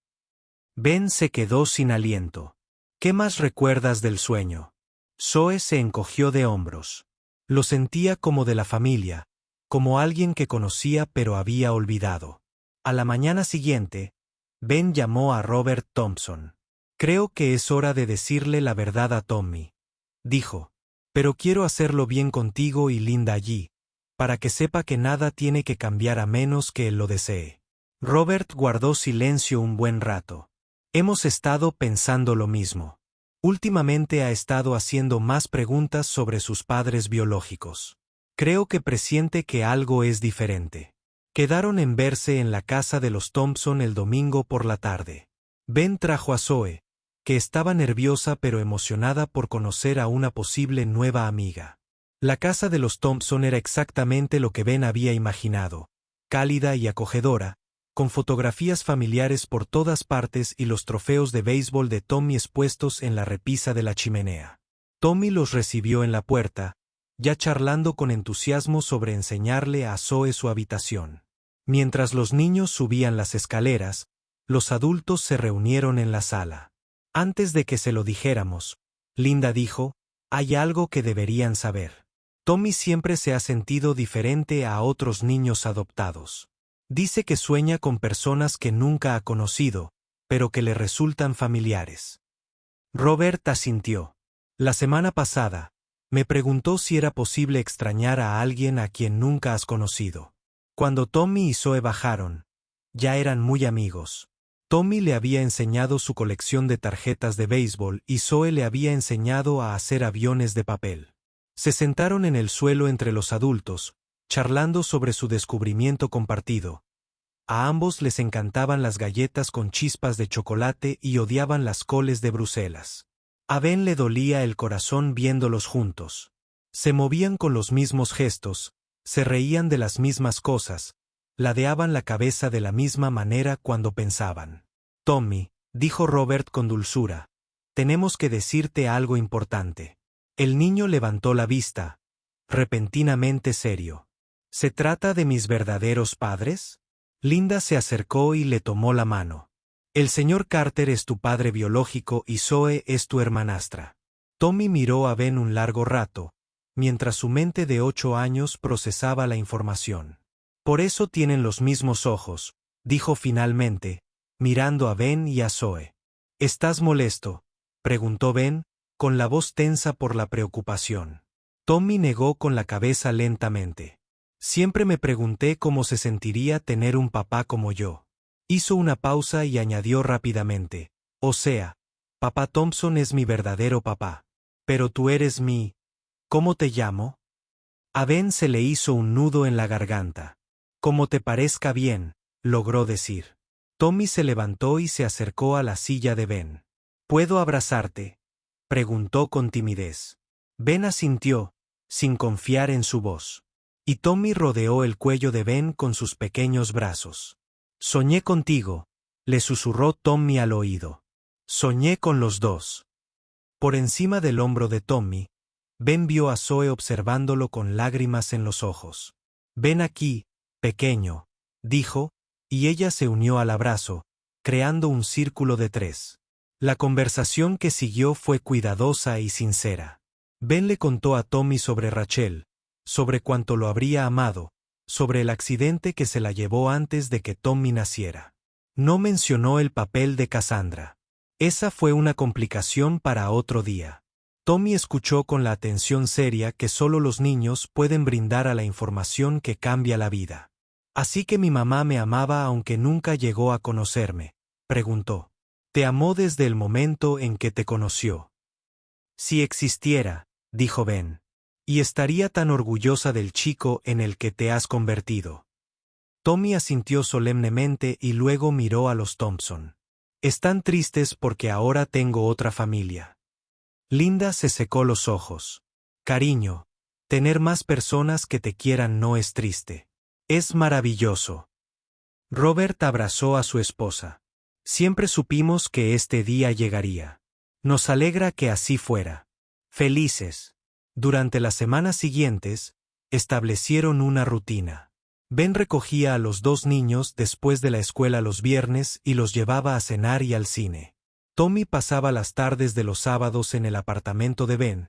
Speaker 1: Ben se quedó sin aliento. ¿Qué más recuerdas del sueño? Zoe se encogió de hombros. Lo sentía como de la familia, como alguien que conocía pero había olvidado. A la mañana siguiente, Ben llamó a Robert Thompson. Creo que es hora de decirle la verdad a Tommy, dijo. Pero quiero hacerlo bien contigo y Linda allí, para que sepa que nada tiene que cambiar a menos que él lo desee. Robert guardó silencio un buen rato. Hemos estado pensando lo mismo. Últimamente ha estado haciendo más preguntas sobre sus padres biológicos. Creo que presiente que algo es diferente. Quedaron en verse en la casa de los Thompson el domingo por la tarde. Ben trajo a Zoe, que estaba nerviosa pero emocionada por conocer a una posible nueva amiga. La casa de los Thompson era exactamente lo que Ben había imaginado, cálida y acogedora, con fotografías familiares por todas partes y los trofeos de béisbol de Tommy expuestos en la repisa de la chimenea. Tommy los recibió en la puerta, ya charlando con entusiasmo sobre enseñarle a Zoe su habitación. Mientras los niños subían las escaleras, los adultos se reunieron en la sala. Antes de que se lo dijéramos, Linda dijo, hay algo que deberían saber. Tommy siempre se ha sentido diferente a otros niños adoptados. Dice que sueña con personas que nunca ha conocido, pero que le resultan familiares. Robert asintió. La semana pasada, me preguntó si era posible extrañar a alguien a quien nunca has conocido. Cuando Tommy y Zoe bajaron, ya eran muy amigos. Tommy le había enseñado su colección de tarjetas de béisbol y Zoe le había enseñado a hacer aviones de papel. Se sentaron en el suelo entre los adultos, charlando sobre su descubrimiento compartido. A ambos les encantaban las galletas con chispas de chocolate y odiaban las coles de Bruselas. A Ben le dolía el corazón viéndolos juntos. Se movían con los mismos gestos, se reían de las mismas cosas, ladeaban la cabeza de la misma manera cuando pensaban. Tommy, dijo Robert con dulzura, tenemos que decirte algo importante. El niño levantó la vista, repentinamente serio. ¿Se trata de mis verdaderos padres? Linda se acercó y le tomó la mano. El señor Carter es tu padre biológico y Zoe es tu hermanastra. Tommy miró a Ben un largo rato, mientras su mente de 8 años procesaba la información. Por eso tienen los mismos ojos, dijo finalmente, mirando a Ben y a Zoe. ¿Estás molesto?, preguntó Ben, con la voz tensa por la preocupación. Tommy negó con la cabeza lentamente. Siempre me pregunté cómo se sentiría tener un papá como yo. Hizo una pausa y añadió rápidamente, o sea, papá Thompson es mi verdadero papá. Pero tú eres mi... ¿Cómo te llamo? A Ben se le hizo un nudo en la garganta. Como te parezca bien, logró decir. Tommy se levantó y se acercó a la silla de Ben. ¿Puedo abrazarte?, preguntó con timidez. Ben asintió, sin confiar en su voz. Y Tommy rodeó el cuello de Ben con sus pequeños brazos. Soñé contigo, le susurró Tommy al oído. Soñé con los dos. Por encima del hombro de Tommy, Ben vio a Zoe observándolo con lágrimas en los ojos. Ven aquí, pequeño, dijo, y ella se unió al abrazo, creando un círculo de 3. La conversación que siguió fue cuidadosa y sincera. Ben le contó a Tommy sobre Rachel, sobre cuánto lo habría amado, sobre el accidente que se la llevó antes de que Tommy naciera. No mencionó el papel de Cassandra. Esa fue una complicación para otro día. Tommy escuchó con la atención seria que solo los niños pueden brindar a la información que cambia la vida. ¿Así que mi mamá me amaba aunque nunca llegó a conocerme?, preguntó. ¿Te amó desde el momento en que te conoció? Si existiera, dijo Ben. Y estaría tan orgullosa del chico en el que te has convertido. Tommy asintió solemnemente y luego miró a los Thompson. Están tristes porque ahora tengo otra familia. Linda se secó los ojos. Cariño, tener más personas que te quieran no es triste. Es maravilloso. Robert abrazó a su esposa. Siempre supimos que este día llegaría. Nos alegra que así fuera. Felices. Durante las semanas siguientes, establecieron una rutina. Ben recogía a los 2 niños después de la escuela los viernes y los llevaba a cenar y al cine. Tommy pasaba las tardes de los sábados en el apartamento de Ben,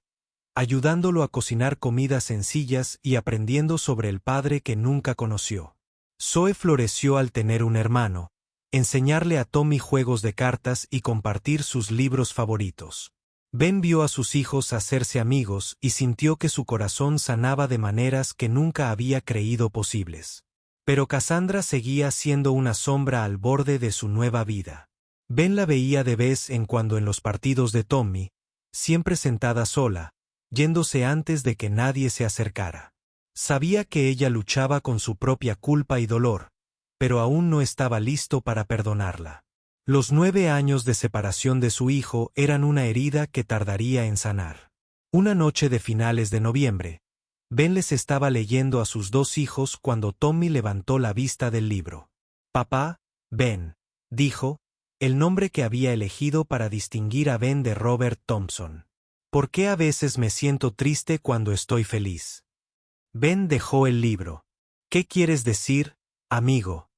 Speaker 1: ayudándolo a cocinar comidas sencillas y aprendiendo sobre el padre que nunca conoció. Zoe floreció al tener un hermano, enseñarle a Tommy juegos de cartas y compartir sus libros favoritos. Ben vio a sus hijos hacerse amigos y sintió que su corazón sanaba de maneras que nunca había creído posibles. Pero Cassandra seguía siendo una sombra al borde de su nueva vida. Ben la veía de vez en cuando en los partidos de Tommy, siempre sentada sola, yéndose antes de que nadie se acercara. Sabía que ella luchaba con su propia culpa y dolor, pero aún no estaba listo para perdonarla. Los 9 años de separación de su hijo eran una herida que tardaría en sanar. Una noche de finales de noviembre, Ben les estaba leyendo a sus 2 hijos cuando Tommy levantó la vista del libro. Papá, Ben, dijo, el nombre que había elegido para distinguir a Ben de Robert Thompson. ¿Por qué a veces me siento triste cuando estoy feliz? Ben dejó el libro. ¿Qué quieres decir, amigo?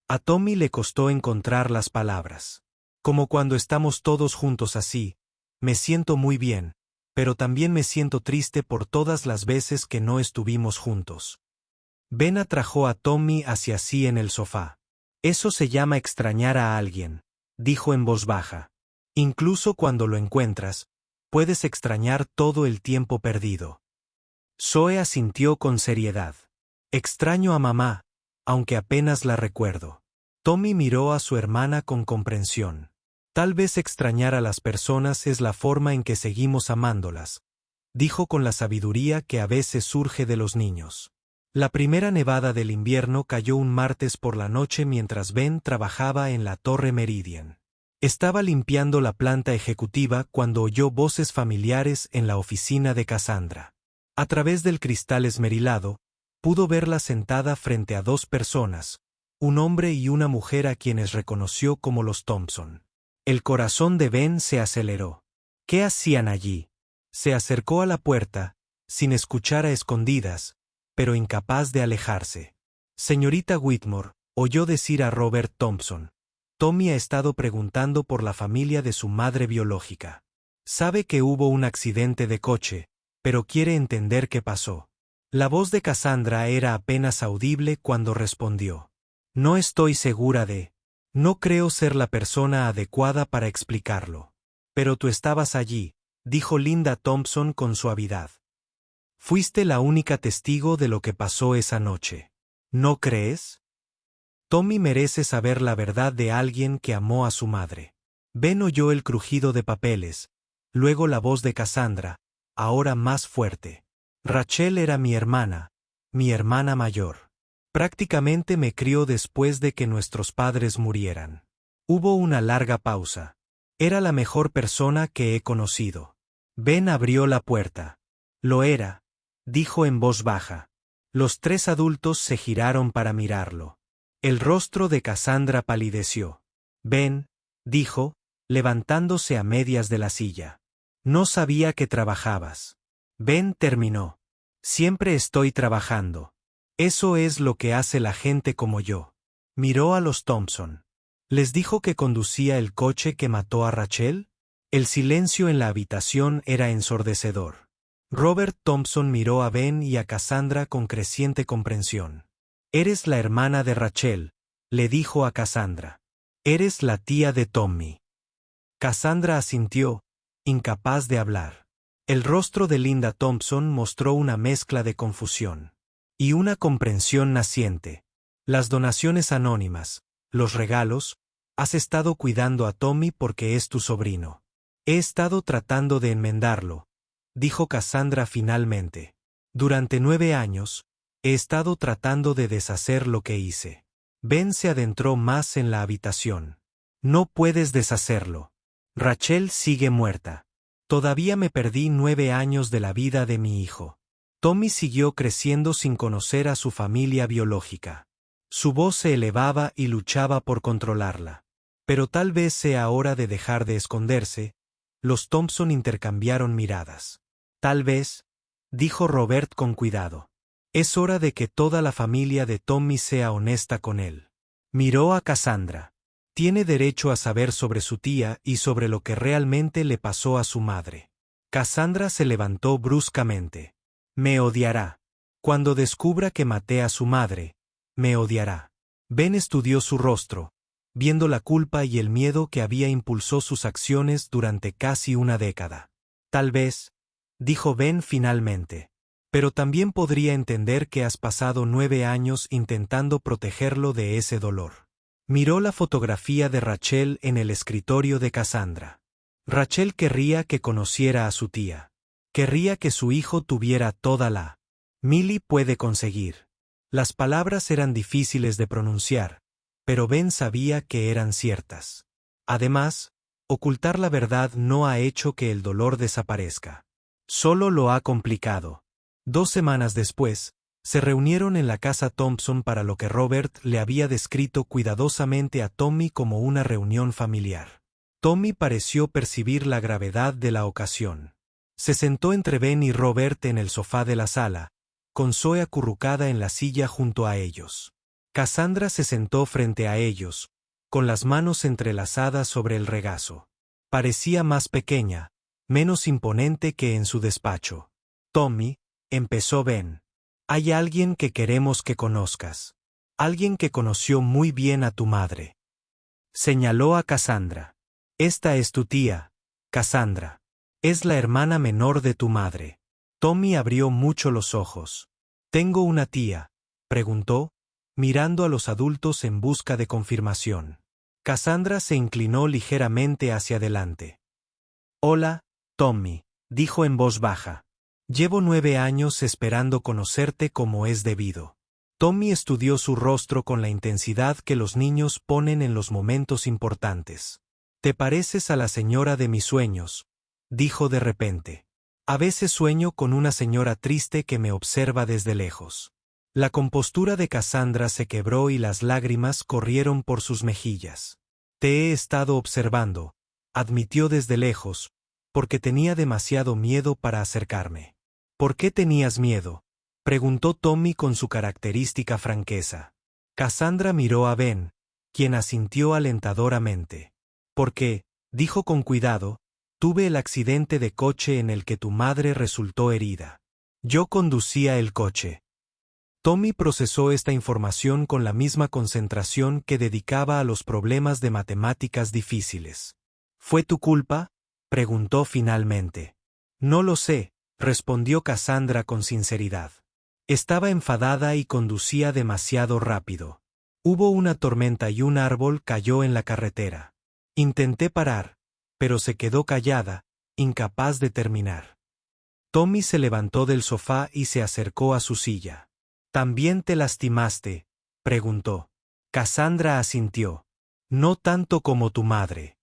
Speaker 1: A Tommy le costó encontrar las palabras. Como cuando estamos todos juntos así, me siento muy bien, pero también me siento triste por todas las veces que no estuvimos juntos. Ben atrajo a Tommy hacia sí en el sofá. Eso se llama extrañar a alguien, dijo en voz baja. Incluso cuando lo encuentras, puedes extrañar todo el tiempo perdido. Zoe asintió con seriedad. Extraño a mamá, aunque apenas la recuerdo. Tommy miró a su hermana con comprensión. Tal vez extrañar a las personas es la forma en que seguimos amándolas, dijo con la sabiduría que a veces surge de los niños. La primera nevada del invierno cayó un martes por la noche mientras Ben trabajaba en la Torre Meridian. Estaba limpiando la planta ejecutiva cuando oyó voces familiares en la oficina de Cassandra. A través del cristal esmerilado, pudo verla sentada frente a dos personas, un hombre y una mujer a quienes reconoció como los Thompson. El corazón de Ben se aceleró. ¿Qué hacían allí? Se acercó a la puerta, sin escuchar a escondidas, pero incapaz de alejarse. Señorita Whitmore, oyó decir a Robert Thompson. Tommy ha estado preguntando por la familia de su madre biológica. Sabe que hubo un accidente de coche, pero quiere entender qué pasó. La voz de Cassandra era apenas audible cuando respondió. No estoy segura de... No creo ser la persona adecuada para explicarlo. Pero tú estabas allí, dijo Linda Thompson con suavidad. Fuiste la única testigo de lo que pasó esa noche. ¿No crees? Tommy merece saber la verdad de alguien que amó a su madre. Ben oyó el crujido de papeles, luego la voz de Cassandra, ahora más fuerte. Rachel era mi hermana mayor. Prácticamente me crió después de que nuestros padres murieran. Hubo una larga pausa. Era la mejor persona que he conocido. Ben abrió la puerta. Lo era, dijo en voz baja. Los tres adultos se giraron para mirarlo. El rostro de Cassandra palideció. Ben, dijo, levantándose a medias de la silla. No sabía que trabajabas. Ben terminó. Siempre estoy trabajando. Eso es lo que hace la gente como yo. Miró a los Thompson. ¿Les dijo que conducía el coche que mató a Rachel? El silencio en la habitación era ensordecedor. Robert Thompson miró a Ben y a Cassandra con creciente comprensión. Eres la hermana de Rachel, le dijo a Cassandra. Eres la tía de Tommy. Cassandra asintió, incapaz de hablar. El rostro de Linda Thompson mostró una mezcla de confusión y una comprensión naciente. Las donaciones anónimas, los regalos, has estado cuidando a Tommy porque es tu sobrino. He estado tratando de enmendarlo, dijo Cassandra finalmente. Durante 9 años, he estado tratando de deshacer lo que hice. Ben se adentró más en la habitación. No puedes deshacerlo. Rachel sigue muerta. Todavía me perdí 9 años de la vida de mi hijo. Tommy siguió creciendo sin conocer a su familia biológica. Su voz se elevaba y luchaba por controlarla. Pero tal vez sea hora de dejar de esconderse. Los Thompson intercambiaron miradas. Tal vez, dijo Robert con cuidado. Es hora de que toda la familia de Tommy sea honesta con él. Miró a Cassandra. Tiene derecho a saber sobre su tía y sobre lo que realmente le pasó a su madre. Cassandra se levantó bruscamente. Me odiará. Cuando descubra que maté a su madre, me odiará. Ben estudió su rostro, viendo la culpa y el miedo que había impulsado sus acciones durante casi una década. Tal vez, dijo Ben finalmente. Pero también podría entender que has pasado 9 años intentando protegerlo de ese dolor. Miró la fotografía de Rachel en el escritorio de Cassandra. Rachel querría que conociera a su tía. Querría que su hijo tuviera toda la. Millie puede conseguir. Las palabras eran difíciles de pronunciar, pero Ben sabía que eran ciertas. Además, ocultar la verdad no ha hecho que el dolor desaparezca. Solo lo ha complicado. 2 semanas después, se reunieron en la casa Thompson para lo que Robert le había descrito cuidadosamente a Tommy como una reunión familiar. Tommy pareció percibir la gravedad de la ocasión. Se sentó entre Ben y Robert en el sofá de la sala, con Zoe acurrucada en la silla junto a ellos. Cassandra se sentó frente a ellos, con las manos entrelazadas sobre el regazo. Parecía más pequeña, menos imponente que en su despacho. Tommy, empezó Ben. Hay alguien que queremos que conozcas. Alguien que conoció muy bien a tu madre. Señaló a Cassandra. Esta es tu tía, Cassandra. Es la hermana menor de tu madre. Tommy abrió mucho los ojos. ¿Tengo una tía?, preguntó, mirando a los adultos en busca de confirmación. Cassandra se inclinó ligeramente hacia adelante. «Hola, Tommy», dijo en voz baja. «Llevo 9 años esperando conocerte como es debido». Tommy estudió su rostro con la intensidad que los niños ponen en los momentos importantes. «Te pareces a la señora de mis sueños», dijo de repente. «A veces sueño con una señora triste que me observa desde lejos». La compostura de Cassandra se quebró y las lágrimas corrieron por sus mejillas. «Te he estado observando», admitió desde lejos, «porque tenía demasiado miedo para acercarme». «¿Por qué tenías miedo?», preguntó Tommy con su característica franqueza. Cassandra miró a Ben, quien asintió alentadoramente. «Porque», dijo con cuidado, «tuve el accidente de coche en el que tu madre resultó herida. Yo conducía el coche». Tommy procesó esta información con la misma concentración que dedicaba a los problemas de matemáticas difíciles. «¿Fue tu culpa?», preguntó finalmente. «No lo sé», respondió Cassandra con sinceridad. «Estaba enfadada y conducía demasiado rápido. Hubo una tormenta y un árbol cayó en la carretera. Intenté parar, pero se quedó callada, incapaz de terminar». Tommy se levantó del sofá y se acercó a su silla. «¿También te lastimaste?», preguntó. Cassandra asintió. «No tanto como tu madre».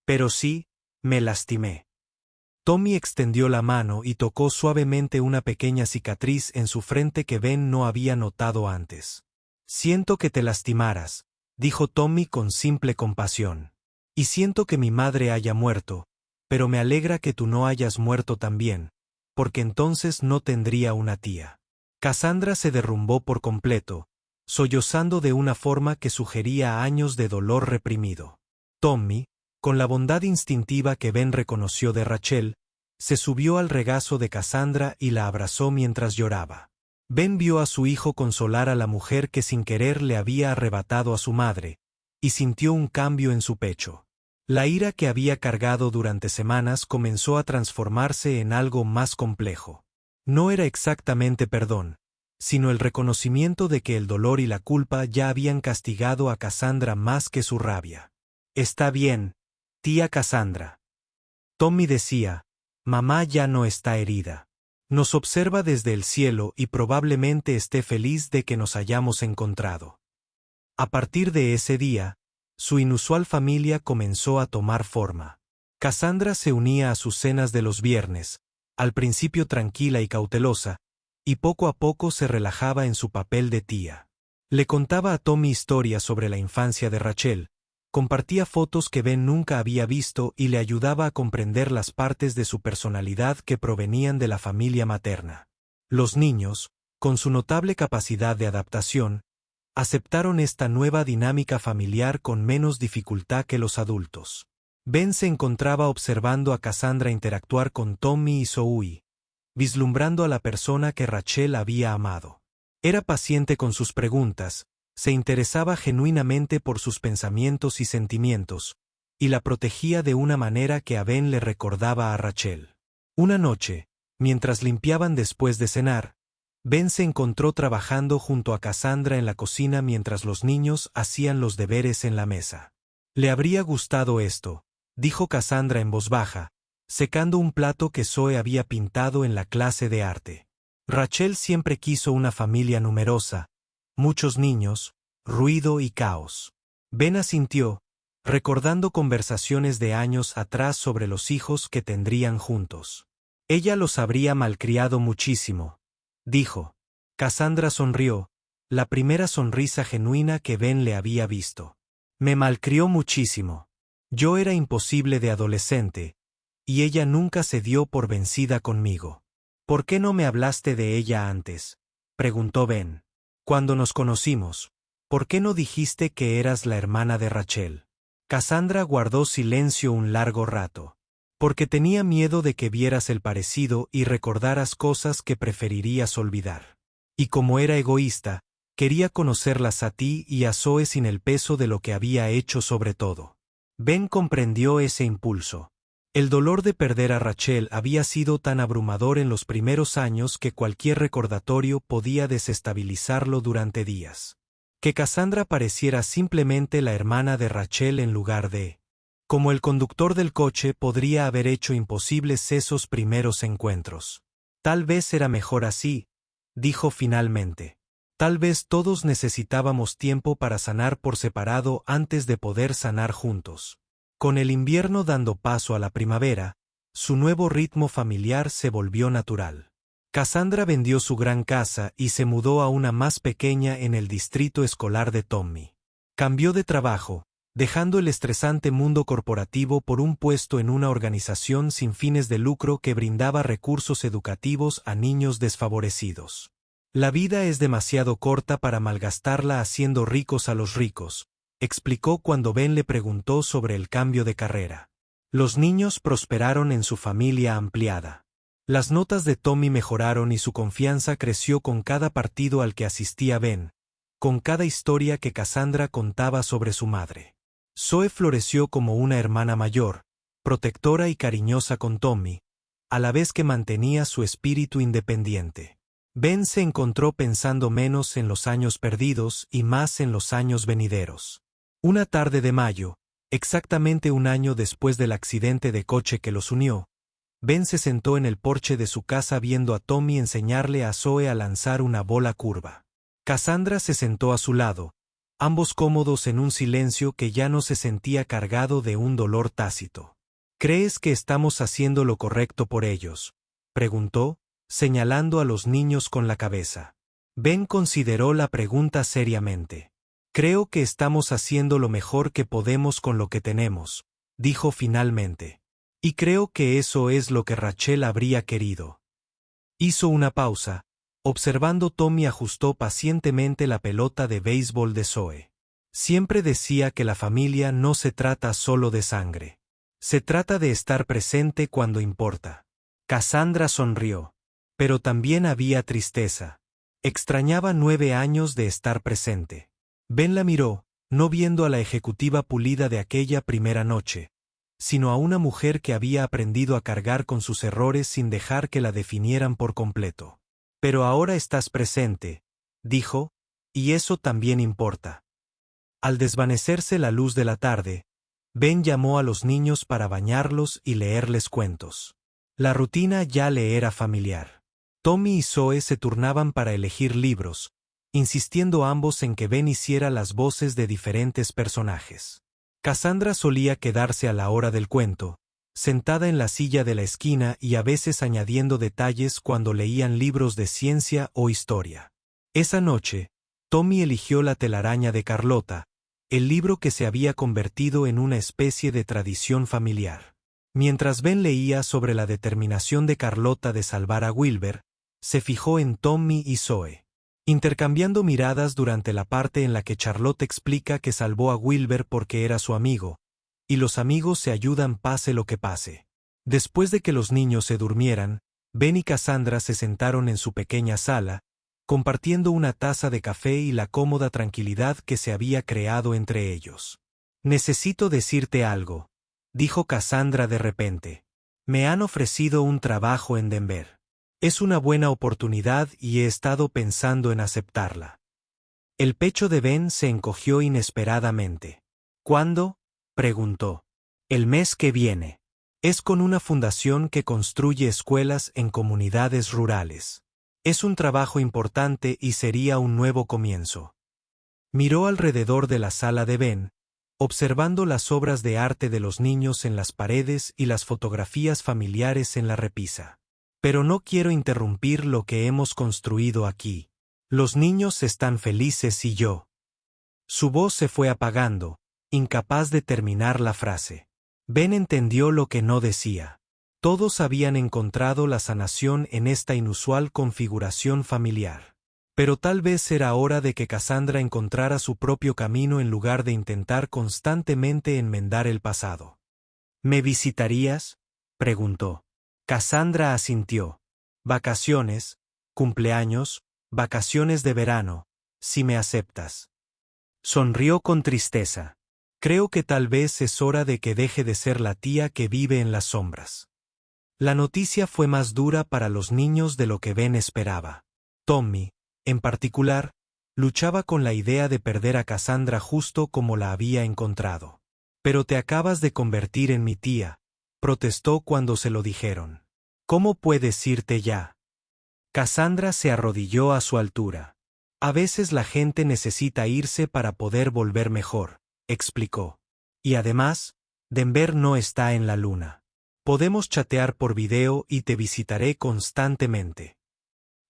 Speaker 1: «Pero sí, me lastimé». Tommy extendió la mano y tocó suavemente una pequeña cicatriz en su frente que Ben no había notado antes. «Siento que te lastimaras», dijo Tommy con simple compasión. «Y siento que mi madre haya muerto, pero me alegra que tú no hayas muerto también, porque entonces no tendría una tía». Cassandra se derrumbó por completo, sollozando de una forma que sugería años de dolor reprimido. Tommy, con la bondad instintiva que Ben reconoció de Rachel, se subió al regazo de Cassandra y la abrazó mientras lloraba. Ben vio a su hijo consolar a la mujer que sin querer le había arrebatado a su madre, y sintió un cambio en su pecho. La ira que había cargado durante semanas comenzó a transformarse en algo más complejo. No era exactamente perdón, sino el reconocimiento de que el dolor y la culpa ya habían castigado a Cassandra más que su rabia. «Está bien, tía Cassandra». Tommy decía, «Mamá ya no está herida. Nos observa desde el cielo y probablemente esté feliz de que nos hayamos encontrado». A partir de ese día, su inusual familia comenzó a tomar forma. Cassandra se unía a sus cenas de los viernes, al principio tranquila y cautelosa, y poco a poco se relajaba en su papel de tía. Le contaba a Tommy historias sobre la infancia de Rachel, compartía fotos que Ben nunca había visto y le ayudaba a comprender las partes de su personalidad que provenían de la familia materna. Los niños, con su notable capacidad de adaptación, aceptaron esta nueva dinámica familiar con menos dificultad que los adultos. Ben se encontraba observando a Cassandra interactuar con Tommy y Zoe, vislumbrando a la persona que Rachel había amado. Era paciente con sus preguntas, se interesaba genuinamente por sus pensamientos y sentimientos, y la protegía de una manera que a Ben le recordaba a Rachel. Una noche, mientras limpiaban después de cenar, Ben se encontró trabajando junto a Cassandra en la cocina mientras los niños hacían los deberes en la mesa. «Le habría gustado esto», dijo Cassandra en voz baja, secando un plato que Zoe había pintado en la clase de arte. «Rachel siempre quiso una familia numerosa, muchos niños, ruido y caos». Ben asintió, recordando conversaciones de años atrás sobre los hijos que tendrían juntos. «Ella los habría malcriado muchísimo», dijo. Cassandra sonrió, la primera sonrisa genuina que Ben le había visto. «Me malcrió muchísimo. Yo era imposible de adolescente, y ella nunca se dio por vencida conmigo». «¿Por qué no me hablaste de ella antes?», preguntó Ben. «Cuando nos conocimos, ¿por qué no dijiste que eras la hermana de Rachel?». Cassandra guardó silencio un largo rato. «Porque tenía miedo de que vieras el parecido y recordaras cosas que preferirías olvidar. Y como era egoísta, quería conocerlas a ti y a Zoe sin el peso de lo que había hecho sobre todo». Ben comprendió ese impulso. El dolor de perder a Rachel había sido tan abrumador en los primeros años que cualquier recordatorio podía desestabilizarlo durante días. Que Cassandra pareciera simplemente la hermana de Rachel en lugar de... Como el conductor del coche podría haber hecho imposibles esos primeros encuentros. Tal vez era mejor así, dijo finalmente. Tal vez todos necesitábamos tiempo para sanar por separado antes de poder sanar juntos. Con el invierno dando paso a la primavera, su nuevo ritmo familiar se volvió natural. Cassandra vendió su gran casa y se mudó a una más pequeña en el distrito escolar de Tommy. Cambió de trabajo, dejando el estresante mundo corporativo por un puesto en una organización sin fines de lucro que brindaba recursos educativos a niños desfavorecidos. La vida es demasiado corta para malgastarla haciendo ricos a los ricos, explicó cuando Ben le preguntó sobre el cambio de carrera. Los niños prosperaron en su familia ampliada. Las notas de Tommy mejoraron y su confianza creció con cada partido al que asistía Ben, con cada historia que Cassandra contaba sobre su madre. Zoe floreció como una hermana mayor, protectora y cariñosa con Tommy, a la vez que mantenía su espíritu independiente. Ben se encontró pensando menos en los años perdidos y más en los años venideros. Una tarde de mayo, exactamente un año después del accidente de coche que los unió, Ben se sentó en el porche de su casa viendo a Tommy enseñarle a Zoe a lanzar una bola curva. Cassandra se sentó a su lado, ambos cómodos en un silencio que ya no se sentía cargado de un dolor tácito. ¿Crees que estamos haciendo lo correcto por ellos?, preguntó, señalando a los niños con la cabeza. Ben consideró la pregunta seriamente. Creo que estamos haciendo lo mejor que podemos con lo que tenemos, dijo finalmente. Y creo que eso es lo que Rachel habría querido. Hizo una pausa. Observando, Tommy ajustó pacientemente la pelota de béisbol de Zoe. Siempre decía que la familia no se trata solo de sangre. Se trata de estar presente cuando importa. Cassandra sonrió. Pero también había tristeza. Extrañaba 9 años de estar presente. Ben la miró, no viendo a la ejecutiva pulida de aquella primera noche, sino a una mujer que había aprendido a cargar con sus errores sin dejar que la definieran por completo. Pero ahora estás presente, dijo, y eso también importa. Al desvanecerse la luz de la tarde, Ben llamó a los niños para bañarlos y leerles cuentos. La rutina ya le era familiar. Tommy y Zoe se turnaban para elegir libros, insistiendo ambos en que Ben hiciera las voces de diferentes personajes. Cassandra solía quedarse a la hora del cuento, sentada en la silla de la esquina y a veces añadiendo detalles cuando leían libros de ciencia o historia. Esa noche, Tommy eligió La telaraña de Carlota, el libro que se había convertido en una especie de tradición familiar. Mientras Ben leía sobre la determinación de Carlota de salvar a Wilber, se fijó en Tommy y Zoe, intercambiando miradas durante la parte en la que Charlotte explica que salvó a Wilber porque era su amigo, y los amigos se ayudan pase lo que pase. Después de que los niños se durmieran, Ben y Cassandra se sentaron en su pequeña sala, compartiendo una taza de café y la cómoda tranquilidad que se había creado entre ellos. Necesito decirte algo, dijo Cassandra de repente. Me han ofrecido un trabajo en Denver. Es una buena oportunidad y he estado pensando en aceptarla. El pecho de Ben se encogió inesperadamente. ¿Cuándo?, preguntó. El mes que viene. Es con una fundación que construye escuelas en comunidades rurales. Es un trabajo importante y sería un nuevo comienzo. Miró alrededor de la sala de Ben, observando las obras de arte de los niños en las paredes y las fotografías familiares en la repisa. Pero no quiero interrumpir lo que hemos construido aquí. Los niños están felices y yo. Su voz se fue apagando, incapaz de terminar la frase. Ben entendió lo que no decía. Todos habían encontrado la sanación en esta inusual configuración familiar. Pero tal vez era hora de que Cassandra encontrara su propio camino en lugar de intentar constantemente enmendar el pasado. ¿Me visitarías?, preguntó. Cassandra asintió. Vacaciones, cumpleaños, vacaciones de verano, si me aceptas. Sonrió con tristeza. Creo que tal vez es hora de que deje de ser la tía que vive en las sombras. La noticia fue más dura para los niños de lo que Ben esperaba. Tommy, en particular, Luchaba con la idea de perder a Cassandra justo como la había encontrado. «Pero te acabas de convertir en mi tía», protestó cuando se lo dijeron. «¿Cómo puedes irte ya?» Cassandra se arrodilló a su altura. «A veces la gente necesita irse para poder volver mejor», explicó. «Y además, Denver no está en la luna. Podemos chatear por video y te visitaré constantemente».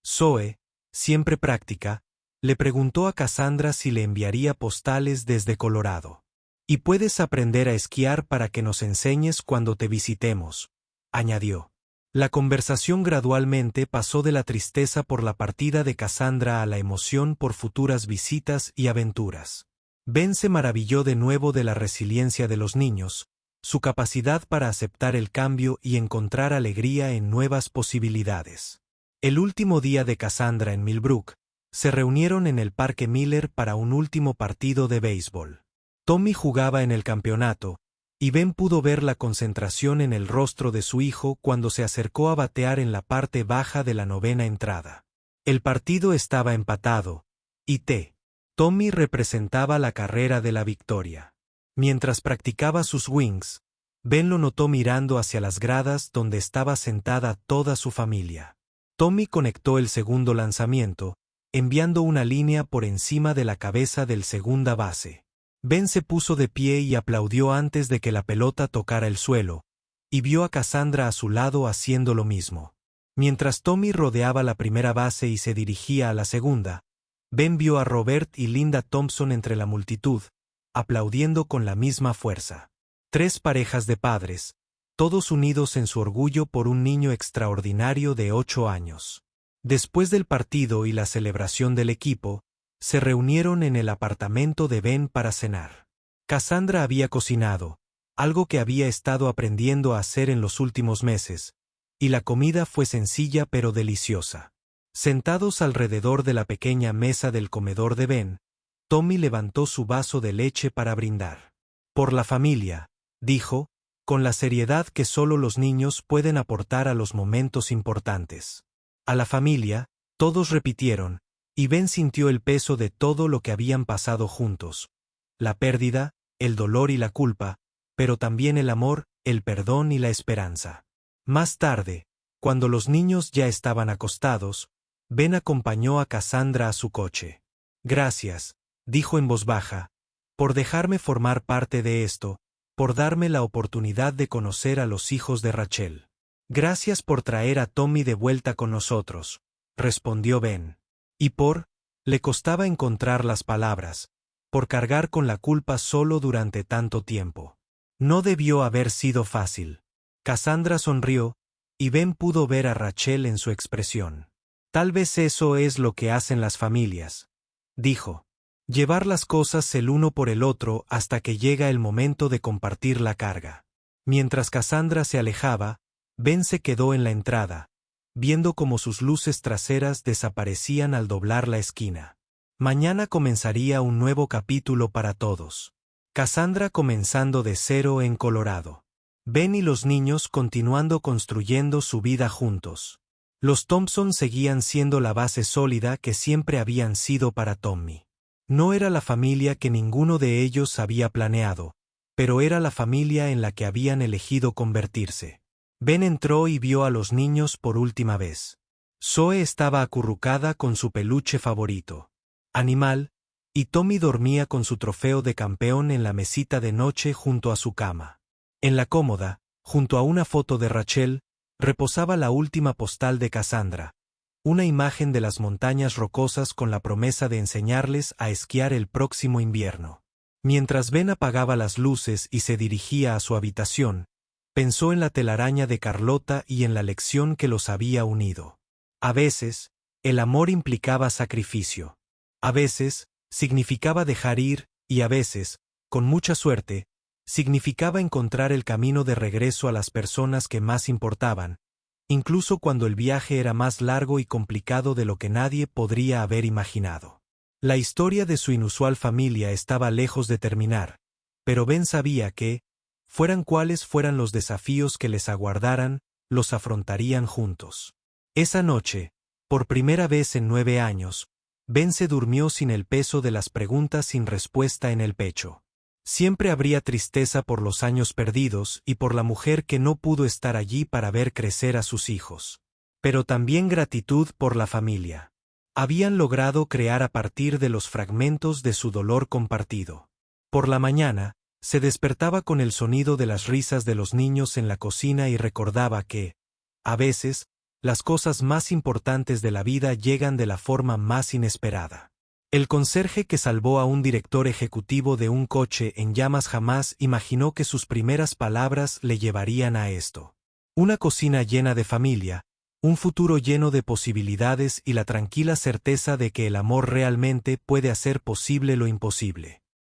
Speaker 1: Zoe, siempre práctica, le preguntó a Cassandra si le enviaría postales desde Colorado. «Y puedes aprender a esquiar para que nos enseñes cuando te visitemos», añadió. La conversación gradualmente pasó de la tristeza por la partida de Cassandra a la emoción por futuras visitas y aventuras. Ben se maravilló de nuevo de la resiliencia de los niños, su capacidad para aceptar el cambio y encontrar alegría en nuevas posibilidades. El último día de Cassandra en Millbrook, se reunieron en el Parque Miller para un último partido de béisbol. Tommy jugaba en el campeonato, y Ben pudo ver la concentración en el rostro de su hijo cuando se acercó a batear en la parte baja de la novena entrada. El partido estaba empatado, y Tommy representaba la carrera de la victoria. Mientras practicaba sus swings, Ben lo notó mirando hacia las gradas donde estaba sentada toda su familia. Tommy conectó el segundo lanzamiento, enviando una línea por encima de la cabeza del segunda base. Ben se puso de pie y aplaudió antes de que la pelota tocara el suelo, y vio a Cassandra a su lado haciendo lo mismo. Mientras Tommy rodeaba la primera base y se dirigía a la segunda, Ben vio a Robert y Linda Thompson entre la multitud, aplaudiendo con la misma fuerza. 3 parejas de padres, todos unidos en su orgullo por un niño extraordinario de 8 años. Después del partido y la celebración del equipo, se reunieron en el apartamento de Ben para cenar. Cassandra había cocinado, algo que había estado aprendiendo a hacer en los últimos meses, y la comida fue sencilla pero deliciosa. Sentados alrededor de la pequeña mesa del comedor de Ben, Tommy levantó su vaso de leche para brindar. «Por la familia», dijo, con la seriedad que solo los niños pueden aportar a los momentos importantes. «A la familia», todos repitieron, y Ben sintió el peso de todo lo que habían pasado juntos. La pérdida, el dolor y la culpa, pero también el amor, el perdón y la esperanza. Más tarde, cuando los niños ya estaban acostados, Ben acompañó a Cassandra a su coche. «Gracias», dijo en voz baja, «por dejarme formar parte de esto, por darme la oportunidad de conocer a los hijos de Rachel». «Gracias por traer a Tommy de vuelta con nosotros», respondió Ben. Y le costaba encontrar las palabras, por cargar con la culpa solo durante tanto tiempo. No debió haber sido fácil. Cassandra sonrió, y Ben pudo ver a Rachel en su expresión. «Tal vez eso es lo que hacen las familias», dijo. «Llevar las cosas el uno por el otro hasta que llega el momento de compartir la carga». Mientras Cassandra se alejaba, Ben se quedó en la entrada, viendo cómo sus luces traseras desaparecían al doblar la esquina. Mañana comenzaría un nuevo capítulo para todos. Cassandra comenzando de cero en Colorado. Ben y los niños continuando construyendo su vida juntos. Los Thompson seguían siendo la base sólida que siempre habían sido para Tommy. No era la familia que ninguno de ellos había planeado, pero era la familia en la que habían elegido convertirse. Ben entró y vio a los niños por última vez. Zoe estaba acurrucada con su peluche favorito, Animal, y Tommy dormía con su trofeo de campeón en la mesita de noche junto a su cama. En la cómoda, junto a una foto de Rachel, reposaba la última postal de Cassandra, una imagen de las montañas rocosas con la promesa de enseñarles a esquiar el próximo invierno. Mientras Ben apagaba las luces y se dirigía a su habitación, pensó en la telaraña de Carlota y en la lección que los había unido. A veces, el amor implicaba sacrificio. A veces, significaba dejar ir, y a veces, con mucha suerte, significaba encontrar el camino de regreso a las personas que más importaban, incluso cuando el viaje era más largo y complicado de lo que nadie podría haber imaginado. La historia de su inusual familia estaba lejos de terminar, pero Ben sabía que, fueran cuales fueran los desafíos que les aguardaran, los afrontarían juntos. Esa noche, por primera vez en 9 años, Ben se durmió sin el peso de las preguntas sin respuesta en el pecho. Siempre habría tristeza por los años perdidos y por la mujer que no pudo estar allí para ver crecer a sus hijos. Pero también gratitud por la familia. Habían logrado crear a partir de los fragmentos de su dolor compartido. Por la mañana, se despertaba con el sonido de las risas de los niños en la cocina y recordaba que, a veces, las cosas más importantes de la vida llegan de la forma más inesperada. El conserje que salvó a un director ejecutivo de un coche en llamas jamás imaginó que sus primeras palabras le llevarían a esto. Una cocina llena de familia, un futuro lleno de posibilidades y la tranquila certeza de que el amor realmente puede hacer posible lo imposible.